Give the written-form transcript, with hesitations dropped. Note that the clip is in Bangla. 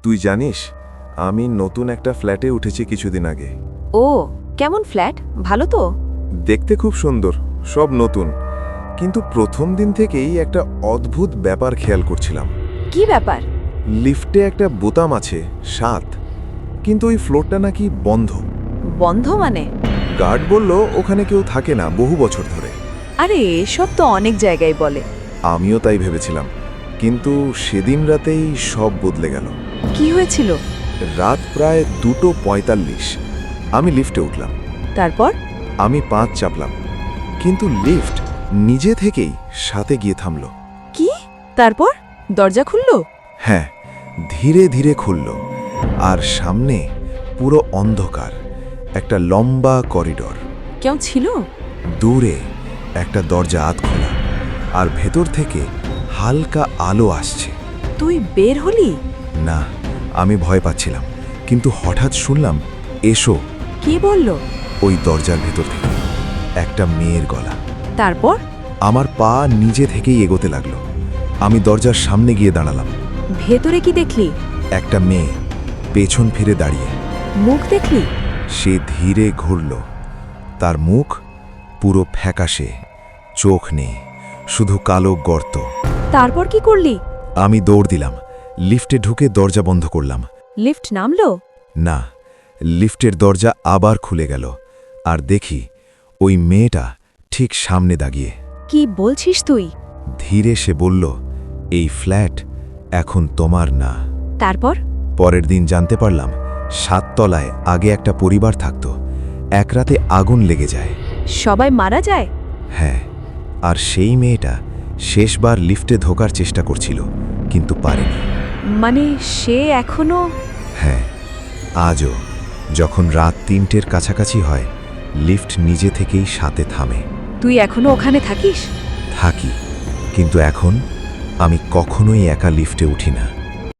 তুই জানিস আমি নতুন একটা ফ্ল্যাটে উঠেছি কিছুদিন আগে। ও, কেমন ফ্ল্যাট? ভালো তো? দেখতে খুব সুন্দর, সব নতুন, কিন্তু প্রথম দিন থেকেই একটা অদ্ভুত ব্যাপার খেয়াল করছিলাম। কি ব্যাপার? লিফটে একটা বোতাম আছে 7, কিন্তু ওই ফ্লোরটা নাকি বন্ধ। বন্ধ মানে? গার্ড বলল ওখানে কেউ থাকে না বহু বছর ধরে। আরে এসব তো অনেক জায়গায় বলে। আমিও তাই ভেবেছিলাম, কিন্তু সেদিন রাতেই সব বদলে গেল। কি হয়েছিল? রাত প্রায় 2:45 আমি লিফটে উঠলাম। তারপর? আমি 5 চাপলাম, কিন্তু লিফট নিজে থেকেই সাথে গিয়ে থামল। কি? তারপর দরজা খুললো? হ্যাঁ, ধীরে ধীরে খুলল, আর সামনে পুরো অন্ধকার, একটা লম্বা করিডর। কেউ ছিল? দূরে একটা দরজা আধ খোলা, আর ভেতর থেকে হালকা আলো আসছে। তুই বের হলি? না, আমি ভয় পাচ্ছিলাম, কিন্তু হঠাৎ শুনলাম, এসো। কে বলল? ওই দরজার ভেতর থেকে একটা মেয়ের গলা। তারপর? আমার পা নিজে থেকেই এগোতে লাগলো। আমি দরজার সামনে গিয়ে দাঁড়ালাম। ভেতরে কি দেখলি? একটা মেয়ে পেছন ফিরে দাঁড়িয়ে। মুখ দেখলি? সে ধীরে ঘুরল। তার মুখ পুরো ফ্যাকাশে, চোখ নেই, শুধু কালো গর্ত। তারপর কি করলি? আমি দৌড় দিলাম, লিফটে ঢুকে দরজা বন্ধ করলাম। লিফট নামলো? না, লিফটের দরজা আবার খুলে গেল, আর দেখি ওই মেয়েটা ঠিক সামনে দাঁড়িয়ে। কি বলছিস তুই? ধীরে সে বলল, এই ফ্ল্যাট এখন তোমার না। তারপর? পরের দিন জানতে পারলাম 7 তলায় আগে একটা পরিবার থাকত। এক রাতে আগুন লেগে যায়। সবাই মারা যায়? হ্যাঁ, আর সেই মেয়েটা শেষবার লিফটে ঢোকার চেষ্টা করছিল, কিন্তু পারেনি। মানে সে এখনো? হ্যাঁ, আজও যখন রাত 3টের কাছাকাছি হয়, লিফট নিজে থেকেই সাথে থামে। তুই এখনো ওখানে থাকিস? থাকি, কিন্তু এখন আমি কখনোই একা লিফটে উঠি না।